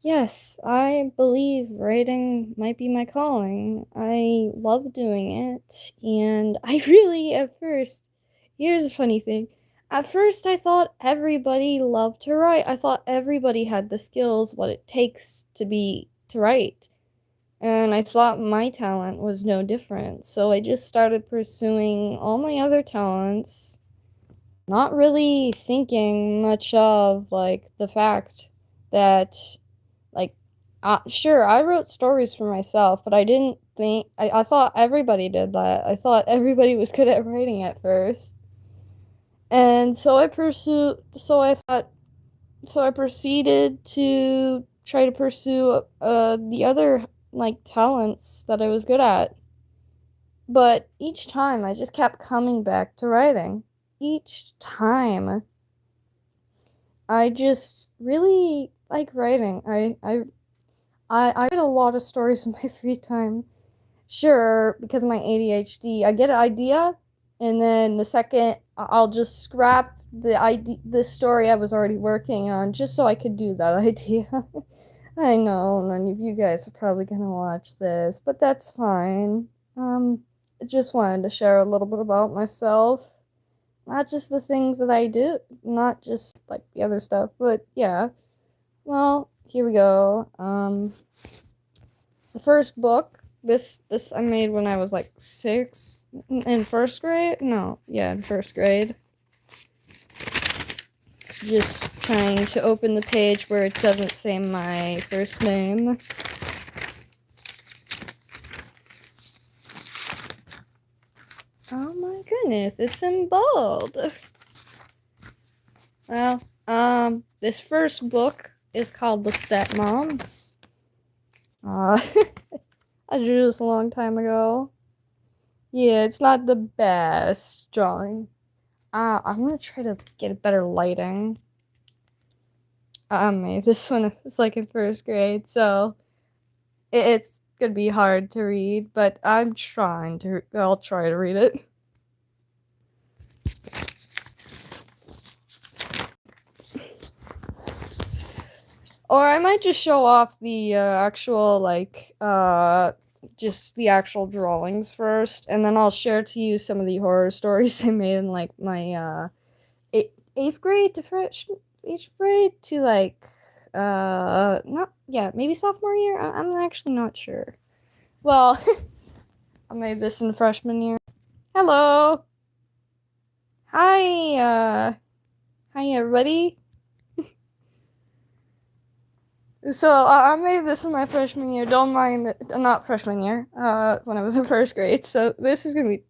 Yes, I believe writing might be my calling. I love doing it, and I really, at first, here's a funny thing. At first, I thought everybody loved to write. I thought everybody had the skills, what it takes to write. And I thought my talent was no different. So I just started pursuing all my other talents, not really thinking much of, like, the fact that like, sure, I wrote stories for myself, but I didn't think I thought everybody did that. I thought everybody was good at writing at first. And so I proceeded to try to pursue the other like talents that I was good at. But each time I just kept coming back to writing. Each time I just really like writing. I write a lot of stories in my free time. Sure, because of my ADHD, I get an idea, and then the second I'll just scrap the story I was already working on, just so I could do that idea. I know none of you guys are probably gonna watch this, but that's fine. I just wanted to share a little bit about myself. Not just the things that I do, not just like the other stuff, but yeah. Well, here we go. The first book, this I made when I was like six in first grade. No, yeah, in first grade. Just trying to open the page where it doesn't say my first name. Oh my goodness, it's in bold. Well, this first book is called The Stepmom. Uh, I drew this a long time ago. Yeah, it's not the best drawing. I'm gonna try to get a better lighting. This one is like in first grade, so it's gonna be hard to read, but I'll try to read it. Or I might just show off the actual, just the actual drawings first, and then I'll share to you some of the horror stories I made in, like, my, eighth grade to eighth grade to, like, not, yeah, maybe sophomore year? I'm actually not sure. Well, I made this in freshman year. Hello! Hi, hi everybody. So, I made this in my freshman year. Don't mind it, not freshman year, when I was in first grade. So, this is gonna be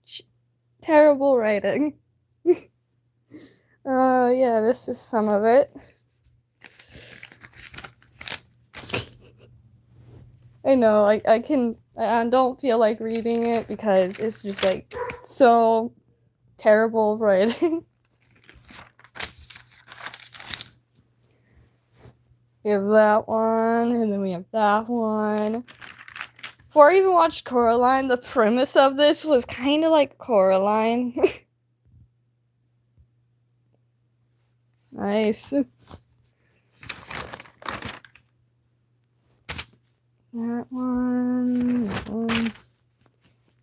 terrible writing. Yeah, this is some of it. I know, I don't feel like reading it because it's just like so terrible writing. We have that one, and then we have that one. Before I even watched Coraline, the premise of this was kind of like Coraline. Nice. That one. That one.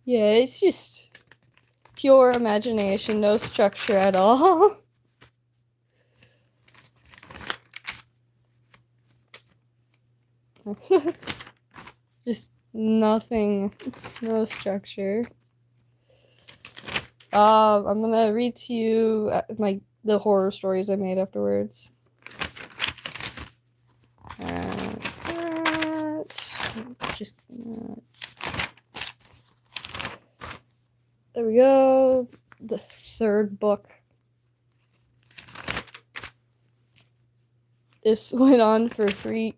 Yeah, it's just pure imagination, no structure at all. Just nothing, no structure. I'm gonna read to you the horror stories I made afterwards. Just there we go. The third book. This went on for three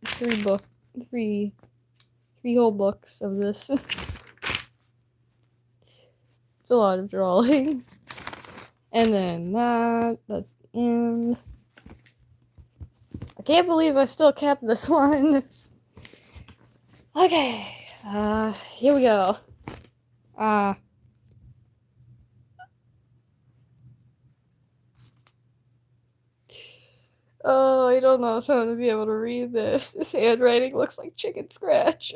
whole books of this. It's a lot of drawing. And then that's the end. I can't believe I still kept this one. Okay, here we go. Oh, I don't know if I'm gonna be able to read this. This handwriting looks like chicken scratch.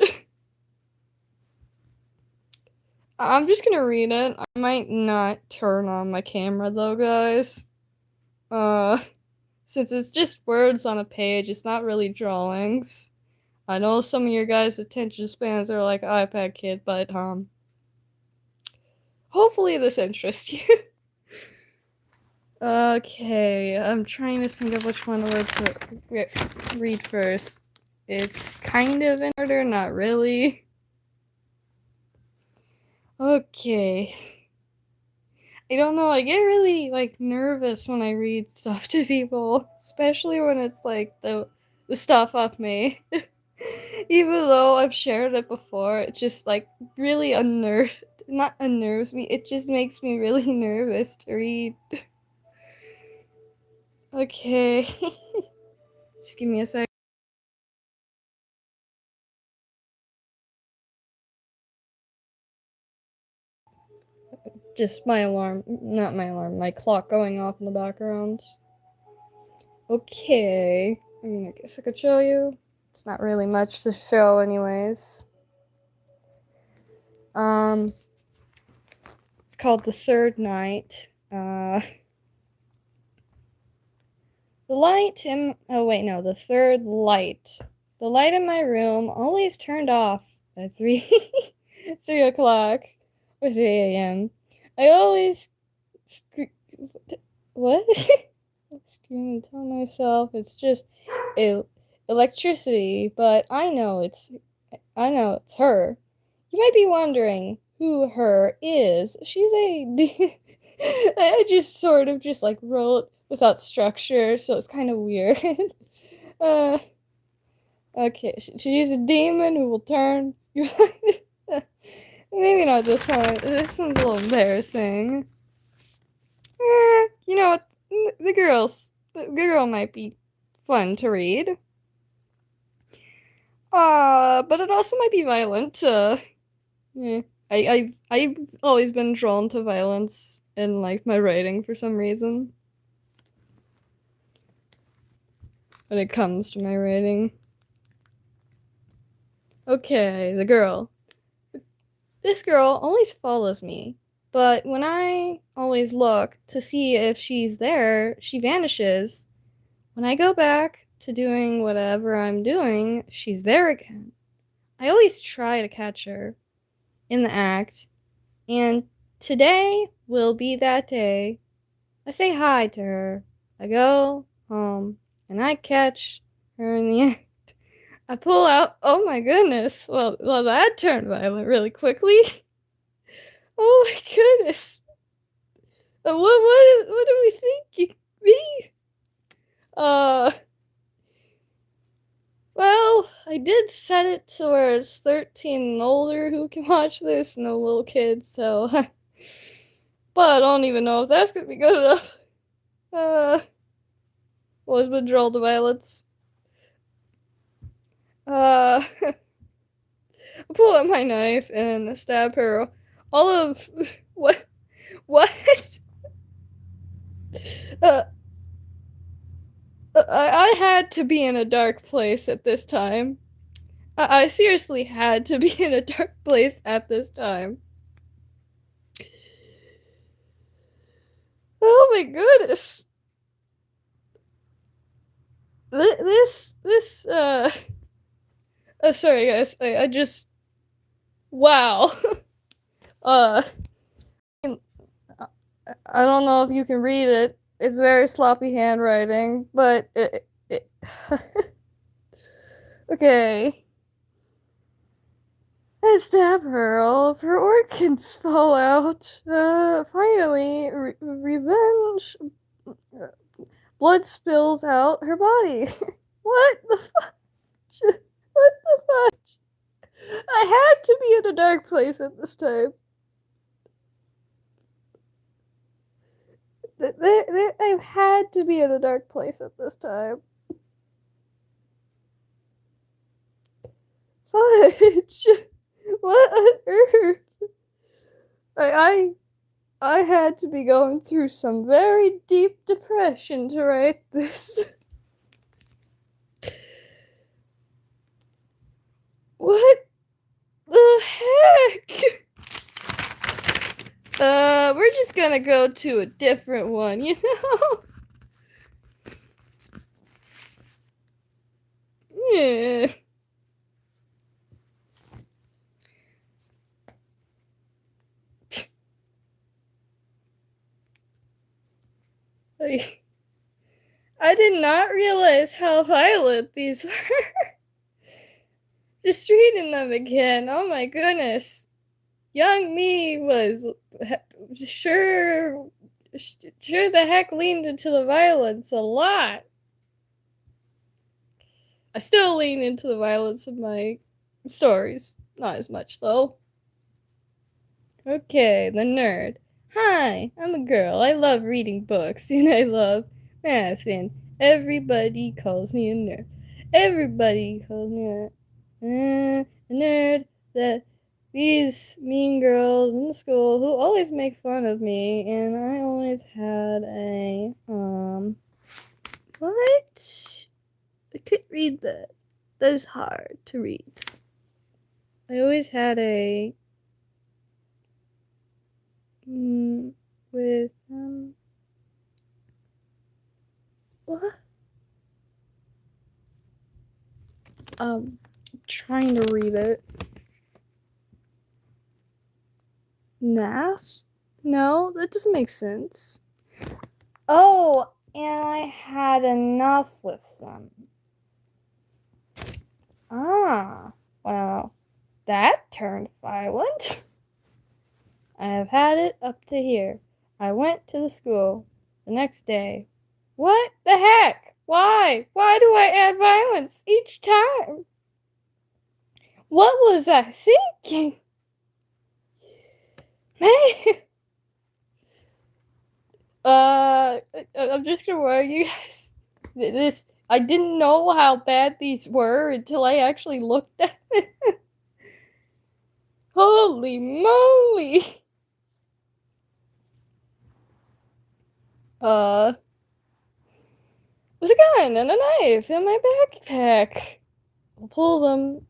I'm just gonna read it. I might not turn on my camera though, guys. Uh, since it's just words on a page, it's not really drawings. I know some of your guys' attention spans are like iPad kid, but hopefully this interests you. Okay, I'm trying to think of which one to read first. It's kind of in order, not really. Okay. I don't know, I get really like nervous when I read stuff to people, especially when it's like the stuff of me. Even though I've shared it before, it just like really not unnerves me, it just makes me really nervous to read. Okay. Just give me a sec. Just my alarm, not my alarm, my clock going off in the background. Okay. I mean, I guess I could show you. It's not really much to show, anyways. It's called The Third Night. The third light. The light in my room always turned off at 3 o'clock or 3 a.m. I always what? I scream and tell myself it's just electricity, but I know it's her. You might be wondering who her is. She's a I just sort of just like wrote without structure, so it's kind of weird. uh, okay, she's a demon who will turn. Maybe not this one. This one's a little embarrassing. You know what? The girl might be fun to read. But it also might be violent. Yeah. I've always been drawn to violence in like my writing for some reason. When it comes to my writing. Okay, the girl. This girl always follows me, but when I always look to see if she's there, she vanishes. When I go back to doing whatever I'm doing, she's there again. I always try to catch her in the act, and today will be that day. I say hi to her. I go home, and I catch her in the act. I pull out. Oh my goodness! Well, that turned violent really quickly. Oh my goodness! What are we thinking? Me? Uh, well, I did set it to where it's 13 and older who can watch this, no little kids. So, but I don't even know if that's gonna be good enough. Always been drawn to violence. I pull out my knife and stab her. All of what? What? Uh, I had to be in a dark place at this time. I seriously had to be in a dark place at this time. Oh my goodness. This, oh, sorry guys, I just, wow. uh, I don't know if you can read it. It's very sloppy handwriting, but okay. I stab her, all of her organs fall out. Finally, revenge. Blood spills out her body. What the fudge? What the fudge? I had to be in a dark place at this time. I've had to be in a dark place at this time. Fudge! What on earth? I had to be going through some very deep depression to write this. We're just gonna go to a different one, you know? Yeah. I did not realize how violent these were. Just reading them again, oh my goodness. Young me was sure the heck leaned into the violence a lot. I still lean into the violence of my stories. Not as much, though. Okay, the nerd. Hi, I'm a girl. I love reading books, and I love math, and everybody calls me a nerd. Everybody calls me a nerd. These mean girls in the school who always make fun of me, and I always had a, what? I couldn't read that. That is hard to read. I always had a, with, what? Trying to read it. Math? No, that doesn't make sense. Oh, and I had enough with them. Ah, well, that turned violent. I have had it up to here. I went to the school the next day. What the heck? Why? Why do I add violence each time? What was I thinking? Man. I'm just gonna warn you guys. This, I didn't know how bad these were until I actually looked at it. Holy moly! With a gun and a knife in my backpack. I'll pull them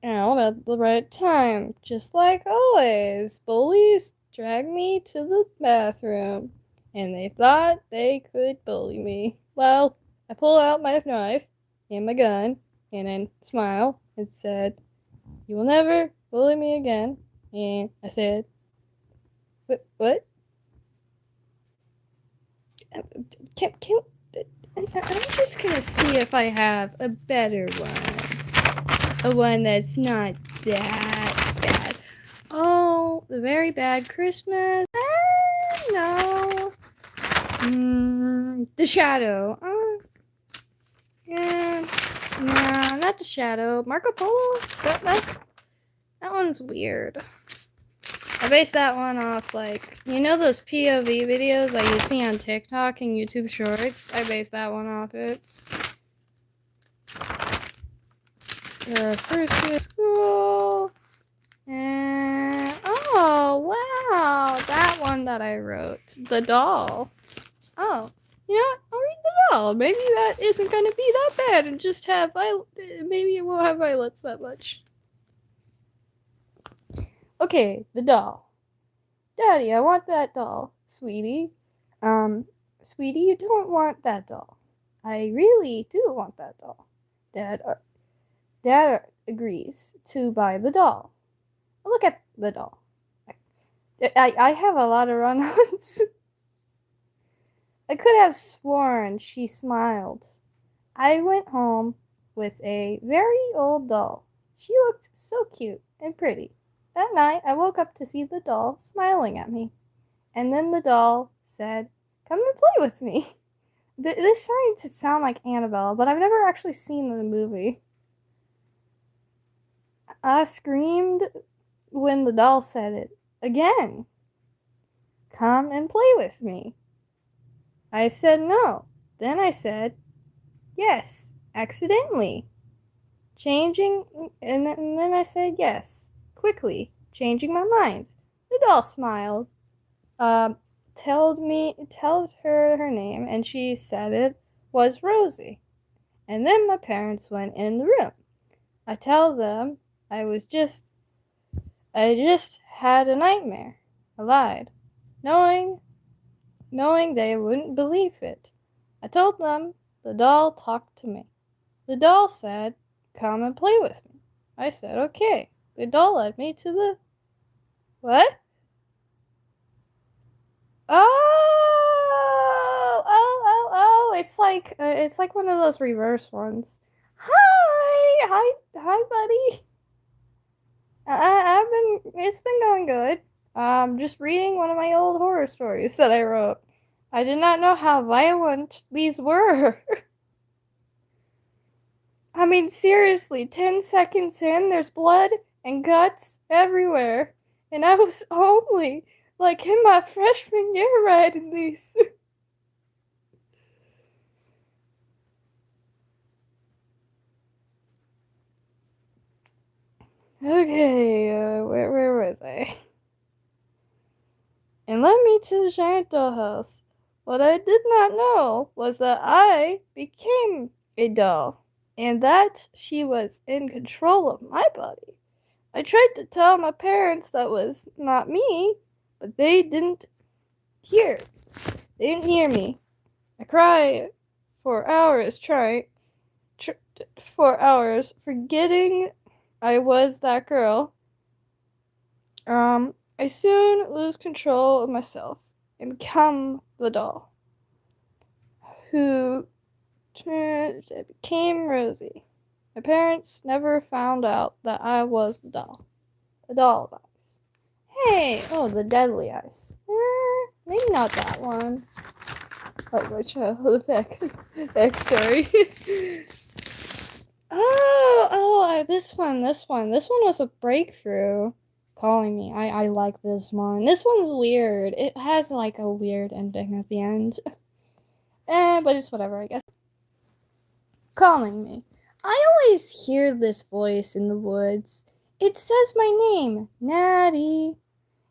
out at the right time, just like always. Bullies dragged me to the bathroom, and they thought they could bully me. Well, I pull out my knife and my gun, and then smile and said, "You will never bully me again." And I said, What? Can I'm just gonna see if I have a better one. A one that's not that bad. Oh, the very bad Christmas. No. The Shadow. Yeah. No, not The Shadow. Marco Polo? That one's weird. I based that one off, like, you know those POV videos that you see on TikTok and YouTube Shorts? I based that one off it. First day of school. And, oh, wow. That one that I wrote. The doll. Oh, you know what? I'll read the doll. Maybe that isn't going to be that bad and just have, maybe it won't have violence that much. Okay, the doll. Daddy, I want that doll. Sweetie. Sweetie, you don't want that doll. I really do want that doll. Dad agrees to buy the doll. Look at the doll. I have a lot of run-ons. I could have sworn she smiled. I went home with a very old doll. She looked so cute and pretty. That night, I woke up to see the doll smiling at me. And then the doll said, "Come and play with me." This is starting to sound like Annabelle, but I've never actually seen the movie. I screamed when the doll said it again. "Come and play with me." I said no. Then I said yes, accidentally. And then I said yes, quickly, changing my mind. The doll smiled, told her name, and she said it was Rosie. And then my parents went in the room. I tell them I just had a nightmare. I lied. knowing they wouldn't believe it. I told them the doll talked to me. The doll said, "Come and play with me." I said, "Okay." The doll led me to the... What? Oh! It's like one of those reverse ones. Hi, buddy. It's been going good. Just reading one of my old horror stories that I wrote. I did not know how violent these were. I mean, seriously, 10 seconds in, there's blood and guts everywhere. And I was only, like, in my freshman year writing these. Okay, where was I? And led me to the giant dollhouse. What I did not know was that I became a doll, and that she was in control of my body. I tried to tell my parents that was not me, but they didn't hear. They didn't hear me. I cried for hours forgetting I was that girl. I soon lose control of myself and become the doll who became Rosie. My parents never found out that I was the doll. The doll's eyes. Hey! Oh, the deadly eyes. Maybe not that one. Like my childhood backstory. This one. This one was a breakthrough. Calling me. I like this one. This one's weird. It has like a weird ending at the end. But it's whatever, I guess. Calling me. I always hear this voice in the woods. It says my name, Natty.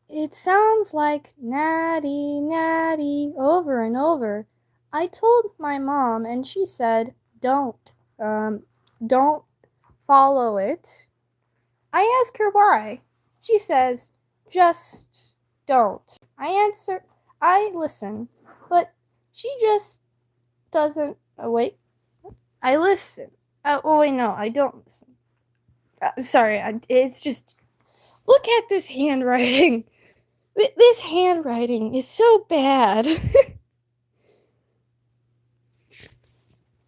It sounds like Natty, Natty, over and over. I told my mom, and she said, don't follow it. I ask her why. She says, just don't. I listen, but she just doesn't. Wait. I listen. Wait, no, I don't listen. Sorry, it's just. Look at this handwriting. This handwriting is so bad.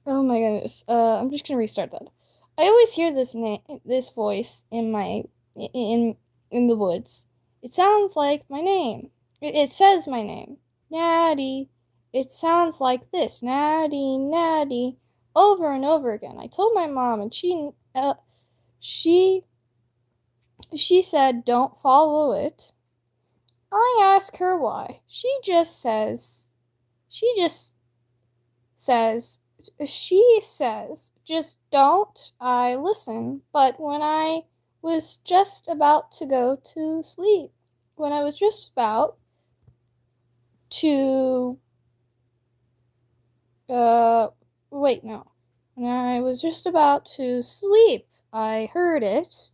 Oh my goodness. I'm just gonna restart that. I always hear this voice in the woods. It sounds like my name. It says my name, Natty. It sounds like this, Natty, Natty, over and over again. I told my mom, and she said, don't follow it. I ask her why. She says, just don't. I listen. But when I was just about to go to sleep, when I was just about to, wait, no. When I was just about to sleep, I heard it.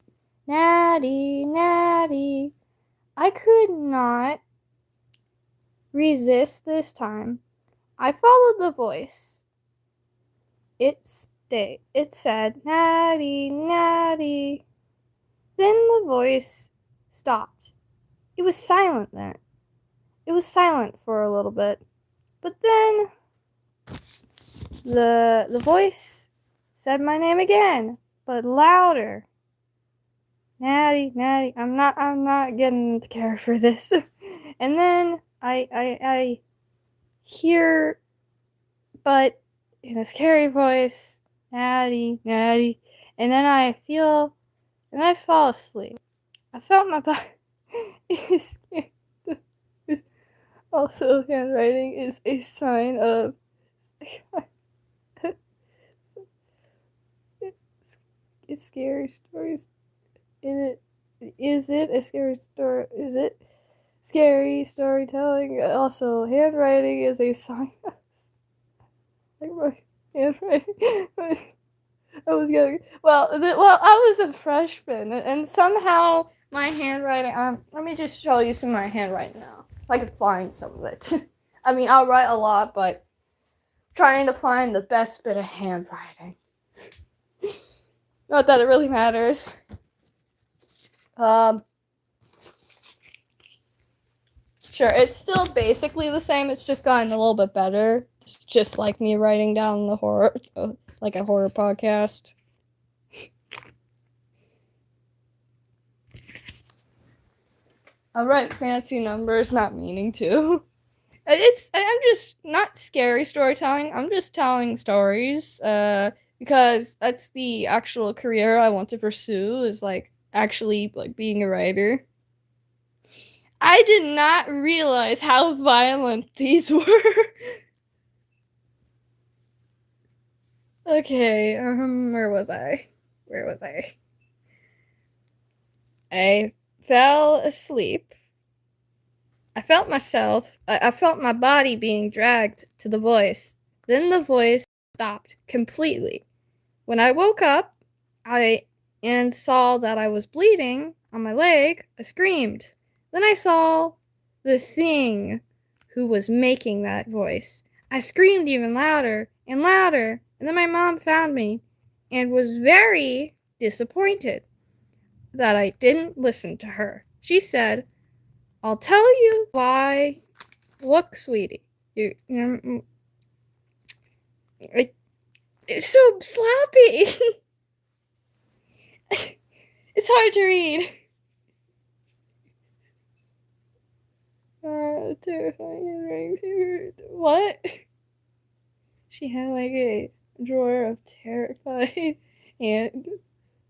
Natty, Natty. I could not resist this time. I followed the voice. It said, Natty, Natty. Then the voice stopped. It was silent then. It was silent for a little bit. But then the voice said my name again, but louder. Natty, Natty. I'm not getting into character for this. And then I hear, but in a scary voice, Natty, Natty. And then I fall asleep. I felt my body is scared. There's also handwriting is a sign of it's scary stories in it. Is it a scary story? Is it scary storytelling? Also, handwriting is a sign of like my handwriting. I was young. Well, I was a freshman, and somehow my handwriting. Let me just show you some of my handwriting now. If I could find some of it. I mean, I'll write a lot, but trying to find the best bit of handwriting. Not that it really matters. Sure, it's still basically the same. It's just gotten a little bit better. It's just like me writing down the horror, like a horror podcast. I write fancy numbers, not meaning to. I'm just not scary storytelling. I'm just telling stories. Because that's the actual career I want to pursue. Is like actually like being a writer. I did not realize how violent these were. Okay, where was I? I fell asleep. I felt my body being dragged to the voice. Then the voice stopped completely. When I woke up, and saw that I was bleeding on my leg, I screamed. Then I saw the thing who was making that voice. I screamed even louder and louder, and then my mom found me and was very disappointed that I didn't listen to her. She said, "I'll tell you why. Look, sweetie, it's so sloppy." It's hard to read. Terrifying. What? She had like a drawer of terrified and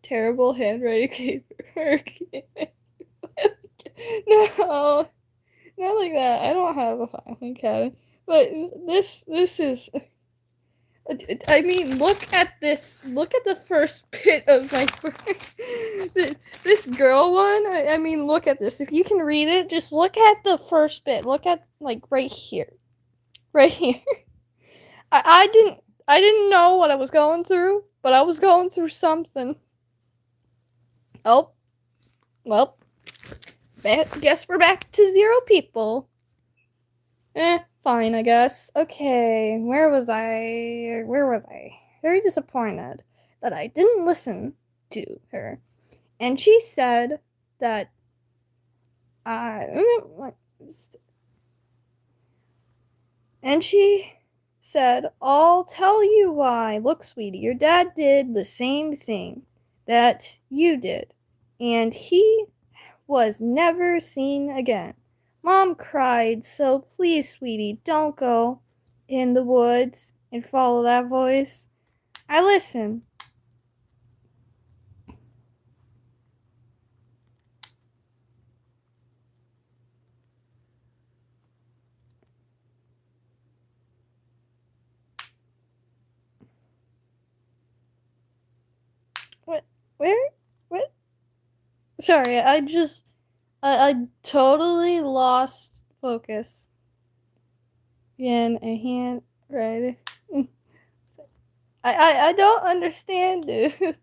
terrible handwriting paper. No, not like that. I don't have a filing cabinet. But this is. I mean, look at this. Look at the first bit of my this girl one. I mean, look at this. If you can read it, just look at the first bit. Look at like right here. Right here. I didn't know what I was going through, but I was going through something. Oh, well, guess we're back to 0 people. Fine, I guess. Okay, where was I? Very disappointed that I didn't listen to her. And she said that and she said, "I'll tell you why. Look, sweetie, your dad did the same thing that you did, and he was never seen again." Mom cried, "So please, sweetie, don't go in the woods and follow that voice." I listened. What? Where? What? Sorry, I totally lost focus. Again, a handwriter. I don't understand, dude.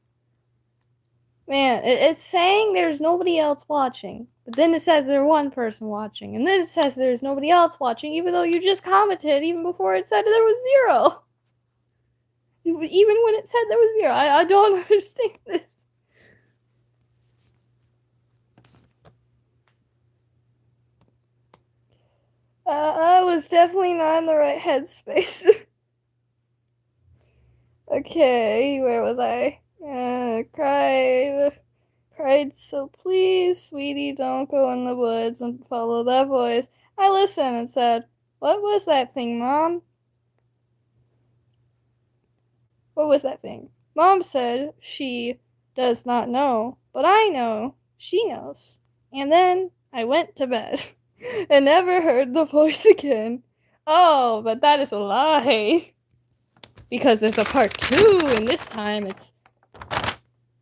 Man, it's saying there's nobody else watching. But then it says there's one person watching. And then it says there's nobody else watching, even though you just commented even before it said there was 0. Even when it said there was 0. I don't understand this. I was definitely not in the right headspace. Okay, where was I? Cried, "So please, sweetie, don't go in the woods and follow that voice." I listened and said, "What was that thing, Mom?" What was that thing? Mom said she does not know, but I know she knows. And then I went to bed and never heard the voice again. Oh, but that is a lie. Because there's a part 2, and this time it's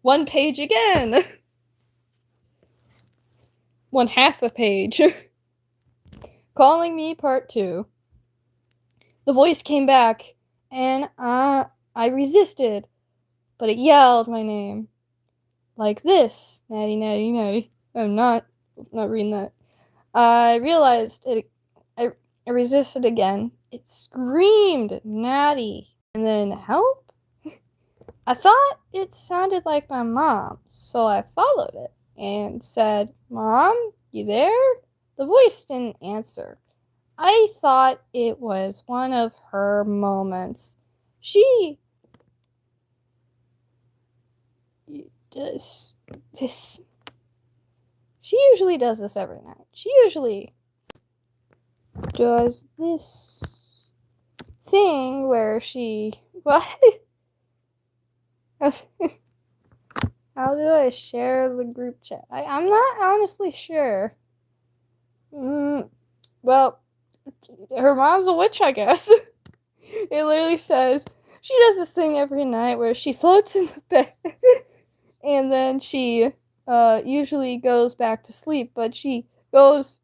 1 page again. 1/2 a page. Calling me part 2. The voice came back, and I resisted, but it yelled my name. Like this. Natty, natty, natty. I'm not reading that. I realized it. I resisted again. It screamed, Natty, and then help? I thought it sounded like my mom, so I followed it and said, Mom, you there? The voice didn't answer. I thought it was one of her moments. She does this. She usually does this every night. She usually does this thing where she. What? How do I share the group chat? I'm not honestly sure. Well, her mom's a witch, I guess. It literally says she does this thing every night where she floats in the bed and then she usually goes back to sleep, but she goes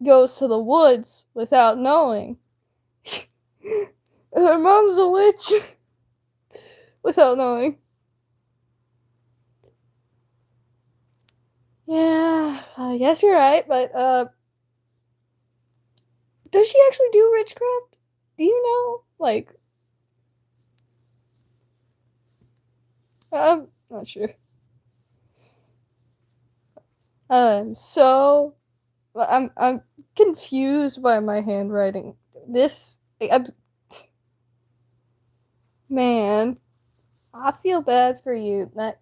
to the woods without knowing. Her mom's a witch without knowing. Yeah, I guess you're right, but does she actually do witchcraft? Do you know? Like, I'm not sure. I'm confused by my handwriting. Man, I feel bad for you. That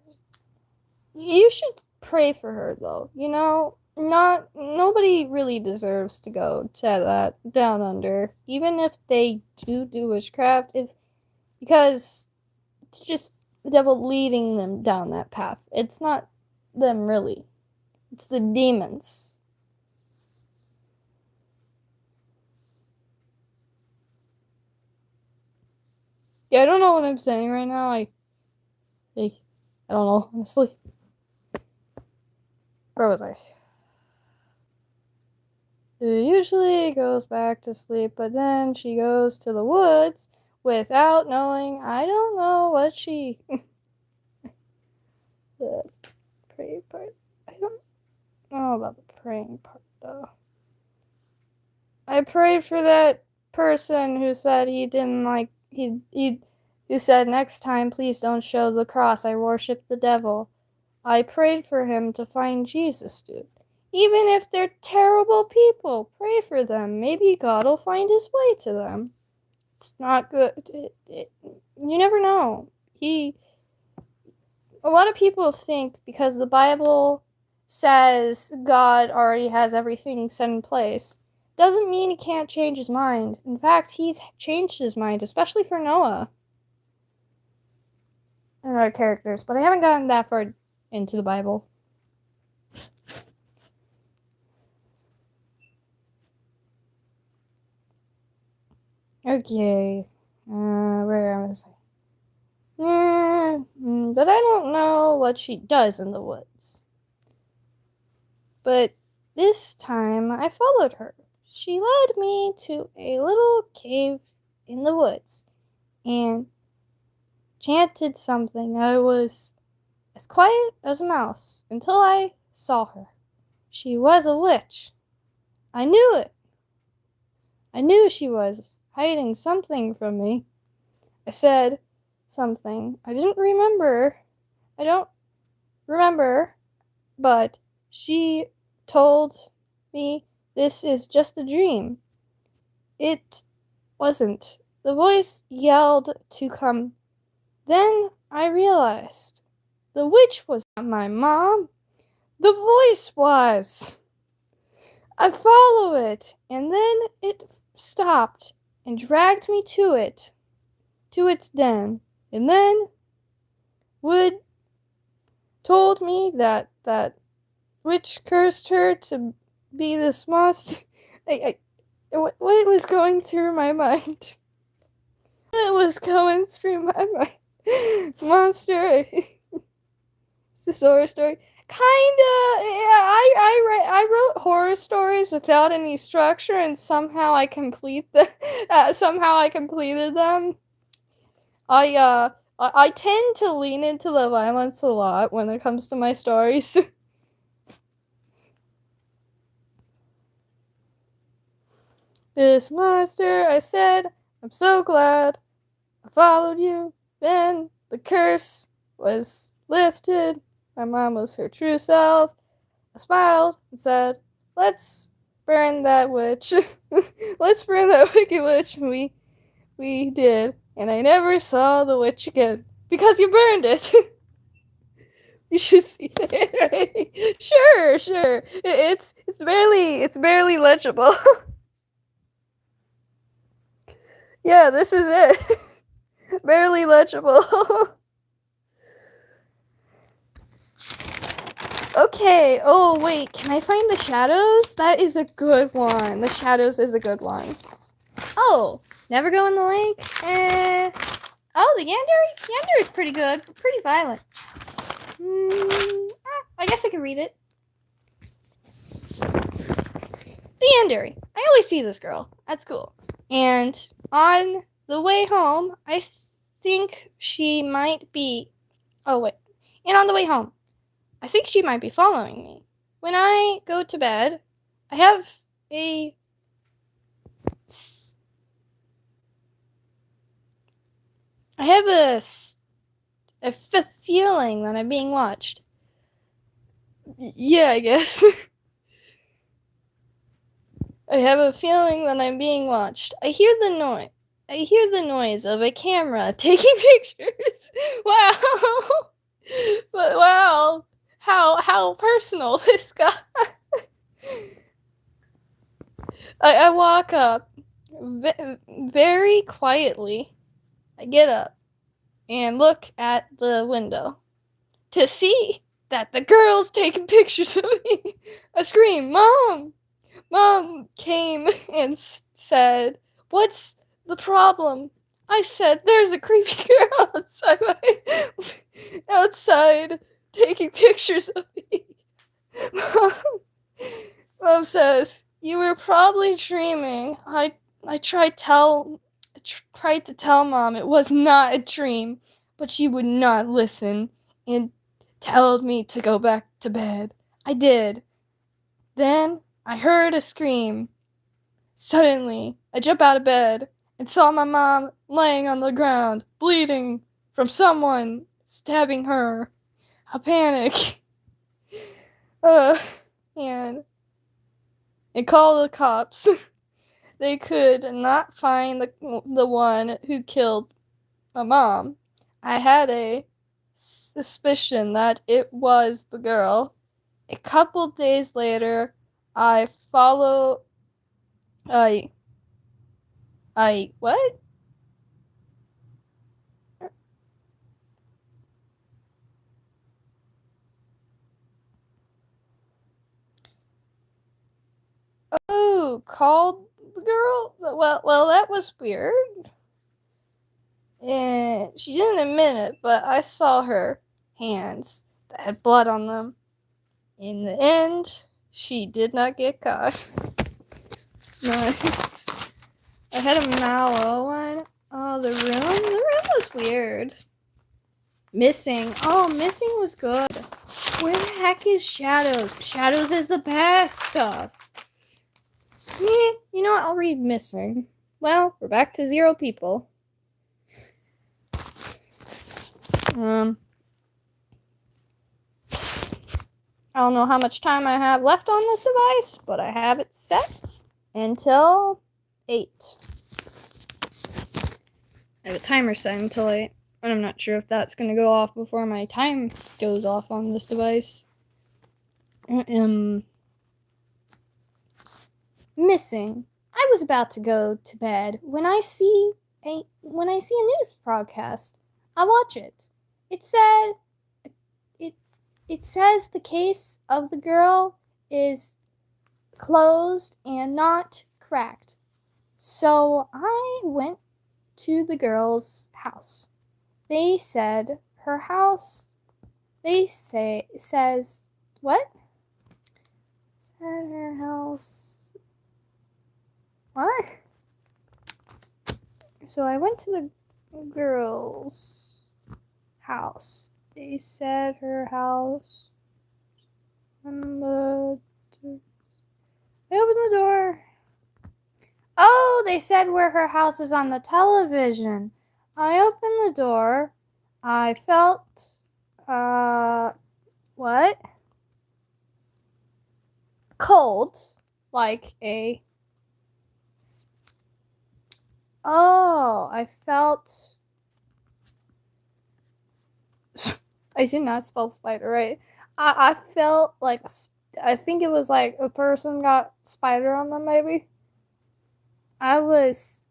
you should pray for her though. You know, not nobody really deserves to go to that down under, even if they do witchcraft. Because it's just the devil leading them down that path. It's not them really. It's the demons. Yeah, I don't know what I'm saying right now. I don't know, honestly. Where was I? She usually goes back to sleep, but then she goes to the woods without knowing. I don't know what she. The pray part. I don't know about the praying part, though. I prayed for that person who said he didn't like. Who said next time, please don't show the cross. I worship the devil. I prayed for him to find Jesus, dude. Even if they're terrible people, pray for them. Maybe God will find his way to them. It's not good. You never know. A lot of people think because the Bible says God already has everything set in place, doesn't mean he can't change his mind. In fact, he's changed his mind, especially for Noah and other characters. But I haven't gotten that far into the Bible. Okay. Where was I? But I don't know what she does in the woods. But this time I followed her. She led me to a little cave in the woods and chanted something. I was as quiet as a mouse until I saw her. She was a witch. I knew it. I knew she was hiding something from me. I said something. I don't remember, but she told me this is just a dream. It wasn't. The voice yelled to come. Then I realized the witch was not my mom. The voice was. I follow it, and then it stopped and dragged me to its den, and then Wood told me that witch cursed her to be this monster. What was going through my mind? It was going through my mind. Monster. It's the horror story. Kinda. Yeah, I wrote horror stories without any structure, and somehow I completed them. I tend to lean into the violence a lot when it comes to my stories. This monster, I said, I'm so glad I followed you. Then the curse was lifted. My mom was her true self. I smiled and said, let's burn that witch. Let's burn that wicked witch. And we did. And I never saw the witch again. Because you burned it. You should see the handwriting. Sure. It's barely legible. Yeah, this is it. Barely legible. Okay, oh wait, can I find the shadows? That is a good one. The shadows is a good one. Oh, never go in the lake? Oh, the Yandere? Yandere is pretty good. Pretty violent. I guess I can read it. The Yandere. I always see this girl at school. And on the way home, I think she might be... Oh, wait. And on the way home, I think she might be following me. When I go to bed, I have a feeling that I'm being watched. Yeah, I guess. I have a feeling that I'm being watched. I hear the noise of a camera taking pictures. Wow. But wow. How personal this got. I walk up very quietly. I get up and look at the window to see that the girl's taking pictures of me. I scream, Mom! Mom came and said, what's the problem? I said, there's a creepy girl outside taking pictures of me. Mom says, you were probably dreaming. I tried to tell Mom it was not a dream, but she would not listen and told me to go back to bed. I did. Then I heard a scream. Suddenly, I jumped out of bed and saw my mom laying on the ground, bleeding from someone stabbing her. I panic. And called the cops. They could not find the one who killed my mom. I had a suspicion that it was the girl. A couple days later, I what? Oh, called the girl? Well, that was weird. And she didn't admit it, but I saw her hands that had blood on them. In the end, she did not get caught. Nice. I had a mallow one. Oh, the room? The room was weird. Missing. Oh, Missing was good. Where the heck is Shadows? Shadows is the best stuff. You know what? I'll read Missing. Well, we're back to 0 people. I don't know how much time I have left on this device, but I have it set until 8. I have a timer set until 8, and I'm not sure if that's going to go off before my time goes off on this device. Missing. I was about to go to bed when I see a news broadcast. I watch it. It says the case of the girl is closed and not cracked. So I went to the girl's house. They said her house. Says what? Said her house. What? So I went to the girl's house. They said her house. I opened the door. Oh, they said where her house is on the television. I opened the door. I felt, what? Cold. Like a. Oh, I felt. I did not spell spider right. I felt like. I think it was like a person got spider on them, maybe. I was.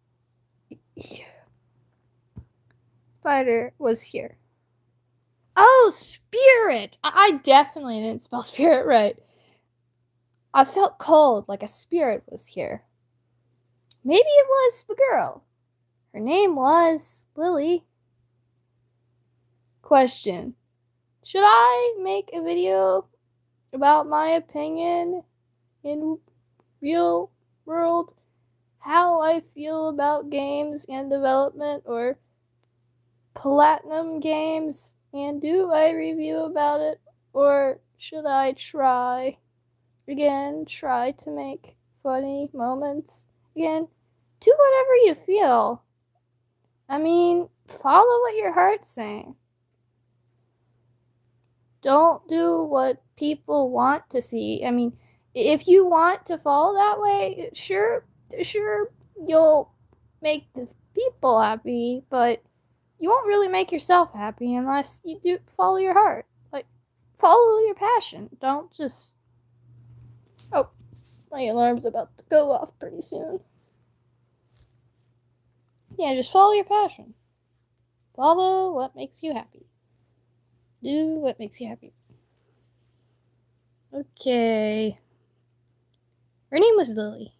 Spider was here. Oh, spirit! I definitely didn't spell spirit right. I felt cold, like a spirit was here. Maybe it was the girl. Her name was Lily. Question. Should I make a video about my opinion in real world? How I feel about games and development or platinum games? And do I review about it? Or should I try to make funny moments? Again, do whatever you feel. I mean, follow what your heart's saying. Don't do what people want to see. I mean, if you want to follow that way, sure, you'll make the people happy, but you won't really make yourself happy unless you do follow your heart. Like, follow your passion. Don't just. Oh, my alarm's about to go off pretty soon. Yeah, just follow your passion. Follow what makes you happy. Do what makes you happy. Okay. Her name was Lily.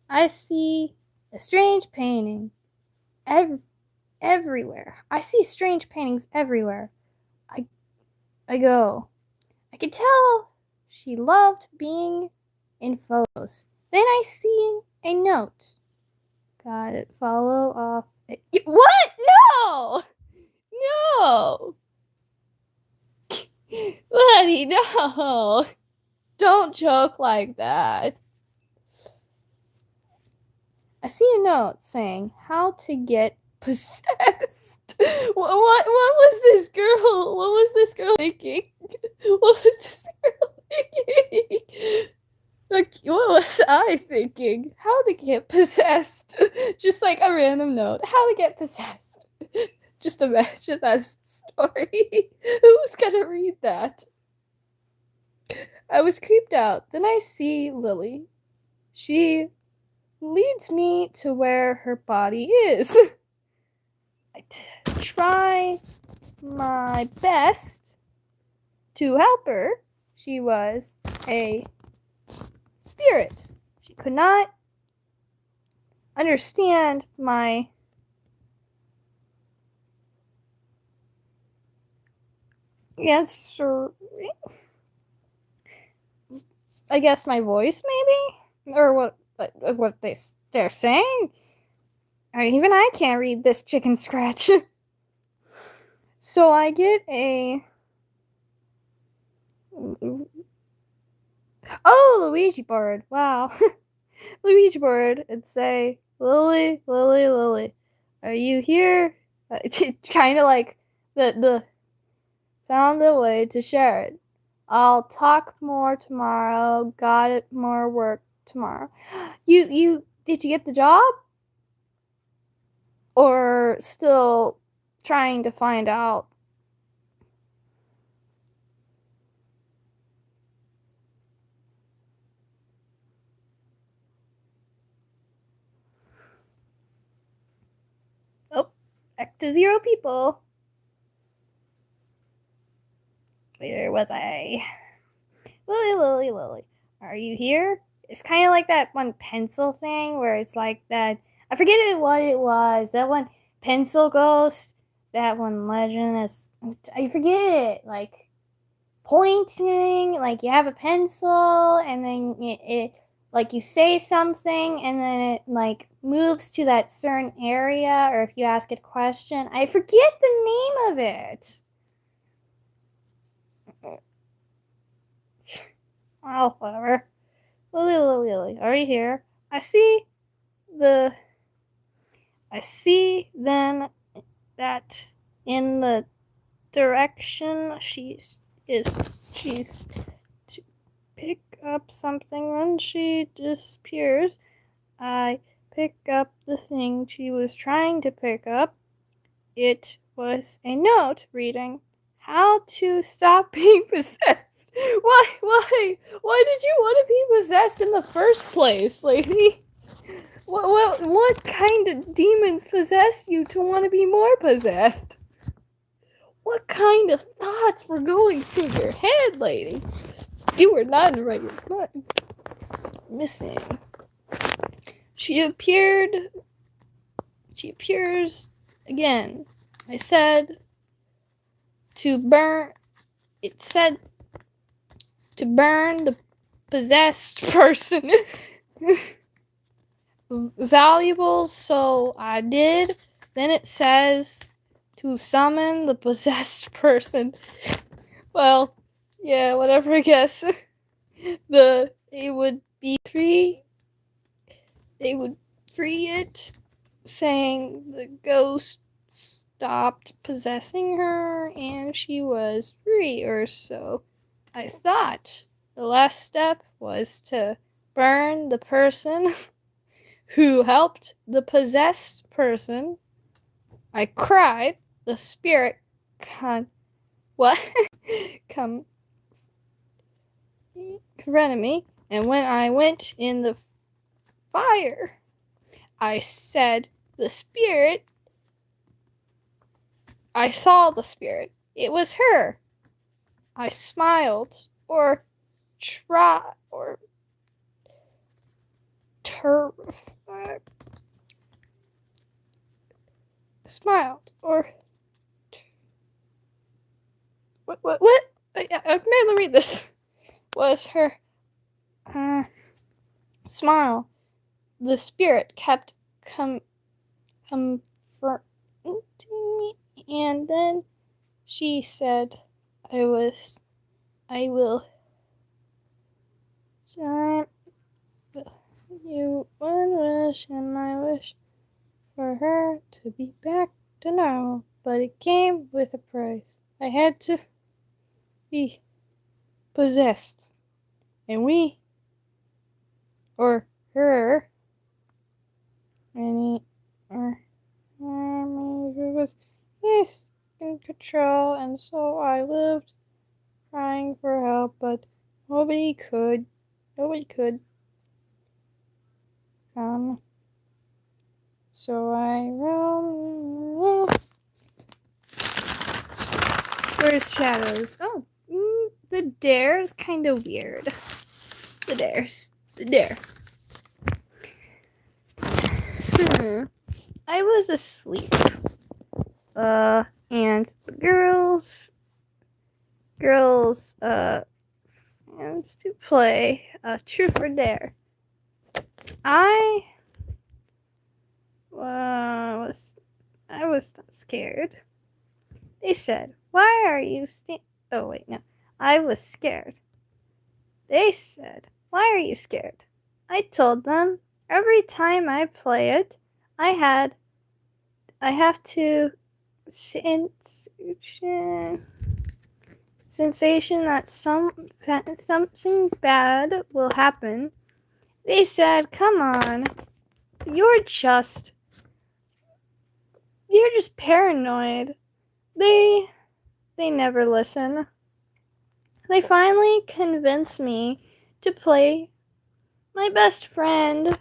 I see a strange painting everywhere. I see strange paintings everywhere. I go. I could tell she loved being in photos. Then I see a note. Got it. Follow off. What? No! No! Buddy, no! Don't joke like that. I see a note saying how to get possessed. What was this girl? What was this girl thinking? What was this girl thinking? Like, what was I thinking? How to get possessed? Just like a random note. How to get possessed. Just imagine that story. Who's gonna read that? I was creeped out. Then I see Lily. She leads me to where her body is. I try my best to help her. She was a spirit. She could not understand my answer. I guess my voice, maybe? Or what they're saying? Or even I can't read this chicken scratch. So I get a. Oh, Luigi board. Wow. Luigi board. It'd say, Lily, Lily, Lily. Are you here? Kind of like the found a way to share it. I'll talk more tomorrow. Got it. More work tomorrow. You did you get the job? Or still trying to find out? Oh, back to 0 people. Where was I? Lily, Lily, Lily. Are you here? It's kind of like that one pencil thing where it's like that. I forget what it was. That one pencil ghost. That one legend is. I forget it. Like pointing. Like you have a pencil and then it like you say something and then it like moves to that certain area. Or if you ask it a question, I forget the name of it. Well, whatever. Lily, Lily, Lily, are you here? I see I see then that in the direction she's to pick up something. When she disappears, I pick up the thing she was trying to pick up. It was a note reading how to stop being possessed. Why did you want to be possessed in the first place, lady? What kind of demons possessed you to want to be more possessed? What kind of thoughts were going through your head, lady? You were not in the right mind. Missing. She appears again. It said to burn the possessed person. Valuables, so I did. Then it says to summon the possessed person. Well, yeah, whatever, I guess. It would be free. They would free it, saying the ghost stopped possessing her and she was free, or so I thought. The last step was to burn the person who helped the possessed person. I cried. The spirit come confronted me, and when I went in the fire, I said the spirit. I saw the spirit. It was her. I smiled, or terrified. Smiled, or what? I've barely read this. Was her smile. The spirit kept comforting me, and then she said, I will giant you one wish, and I wish for her to be back to normal, but it came with a price. I had to be possessed, and her, was in control, and so I lived crying for help, but nobody could come. So I roamed. Where's Shadows? Oh, the dare is kind of weird. The dare. I was asleep. And the girls, wants to play Truth or Dare. I was scared. They said, "Why are you Oh wait, no. I was scared. They said, "Why are you scared?" I told them, every time I play it, I have to sensation that something bad will happen. They said, "Come on, you're just paranoid." They never listen. They finally convinced me to play. My best friend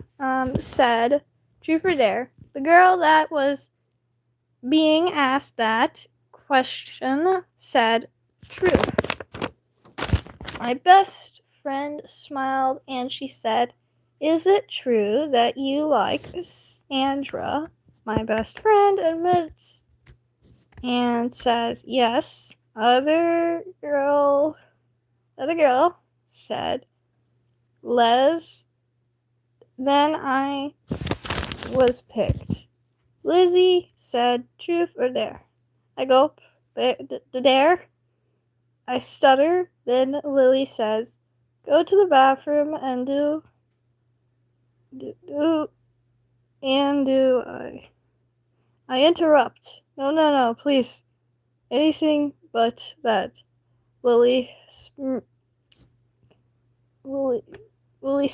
said, "Truth or Dare." The girl that was being asked that question said, "Truth." My best friend smiled and she said, "Is it true that you like Sandra?" My best friend admits and says, "Yes." Other girl said, "Les." Then I was picked. Lizzie said, "Truth or Dare?" I go, "The dare." I stutter. Then Lily says, "Go to the bathroom and do And do I interrupt? No, please. Anything but that. Lily. Lily. Lily.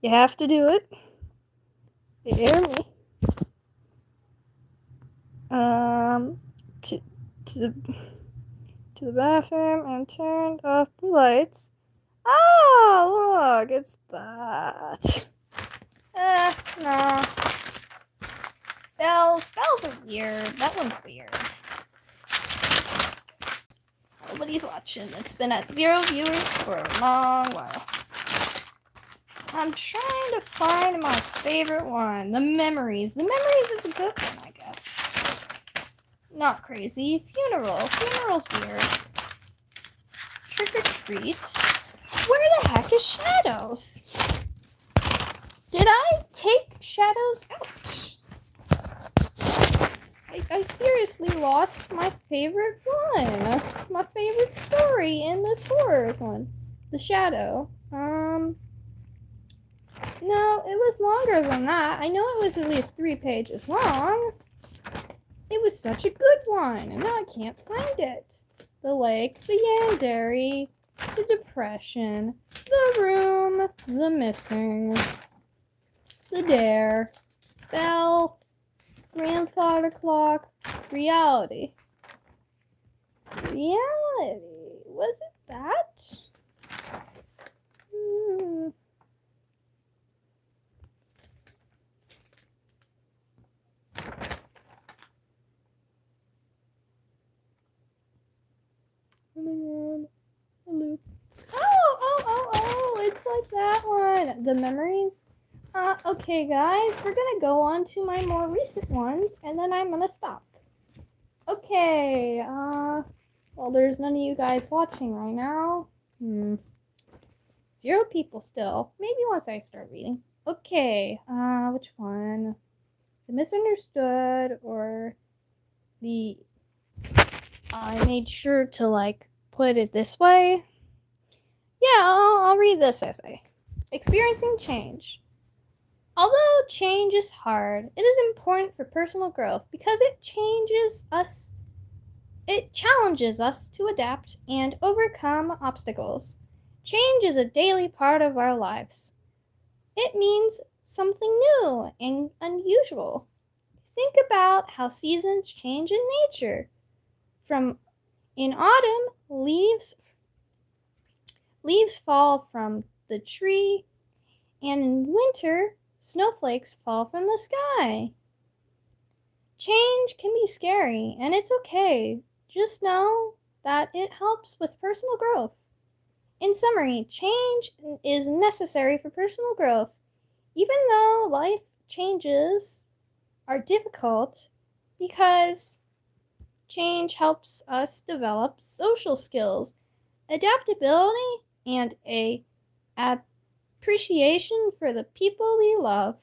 You have to do it. You hear me? To the bathroom and turned off the lights. Oh, look, it's that. No. Bells are weird. That one's weird. Nobody's watching. It's been at 0 viewers for a long while. I'm trying to find my favorite one. The Memories. The Memories is a good one, I guess. Not crazy. Funeral. Funeral's weird. Trick or Treat. Where the heck is Shadows? Did I take Shadows out? I seriously lost my favorite one. My favorite story in this horror one. The Shadow. No, it was longer than that. I know it was at least 3 pages long. It was such a good one, and now I can't find it. The Lake, the Yandere, the Depression, the Room, the Missing, the Dare, Bell, Grandfather Clock, Reality. Reality? Was it that? Oh, it's like that one. The Memories? Okay, guys, we're gonna go on to my more recent ones, and then I'm gonna stop. Okay, well, there's none of you guys watching right now. 0 people still. Maybe once I start reading. Okay, which one? The Misunderstood or the... I made sure to, put it this way. Yeah, I'll read this essay. Experiencing change. Although change is hard, it is important for personal growth because it challenges us to adapt and overcome obstacles. Change is a daily part of our lives. It means something new and unusual. Think about how seasons change in nature. In autumn, leaves fall from the tree, and in winter, snowflakes fall from the sky. Change can be scary, and it's okay. Just know that it helps with personal growth. In summary, change is necessary for personal growth. Even though life changes are difficult, because change helps us develop social skills, adaptability, and an appreciation for the people we love.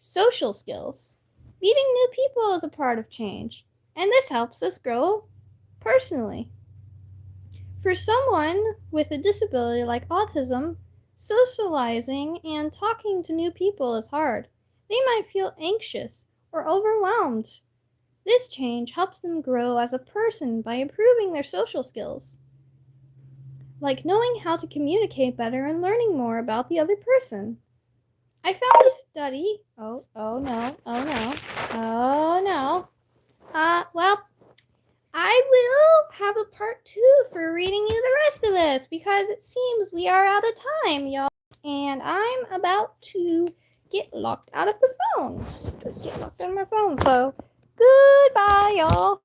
Social skills. Meeting new people is a part of change, and this helps us grow personally. For someone with a disability like autism, socializing and talking to new people is hard. They might feel anxious or overwhelmed. This change helps them grow as a person by improving their social skills, like knowing how to communicate better and learning more about the other person. I found a study. Oh no. Well, I will have a part 2 for reading you the rest of this because it seems we are out of time, y'all. And I'm about to get locked out of the phone. Just get locked out of my phone. So, goodbye, y'all.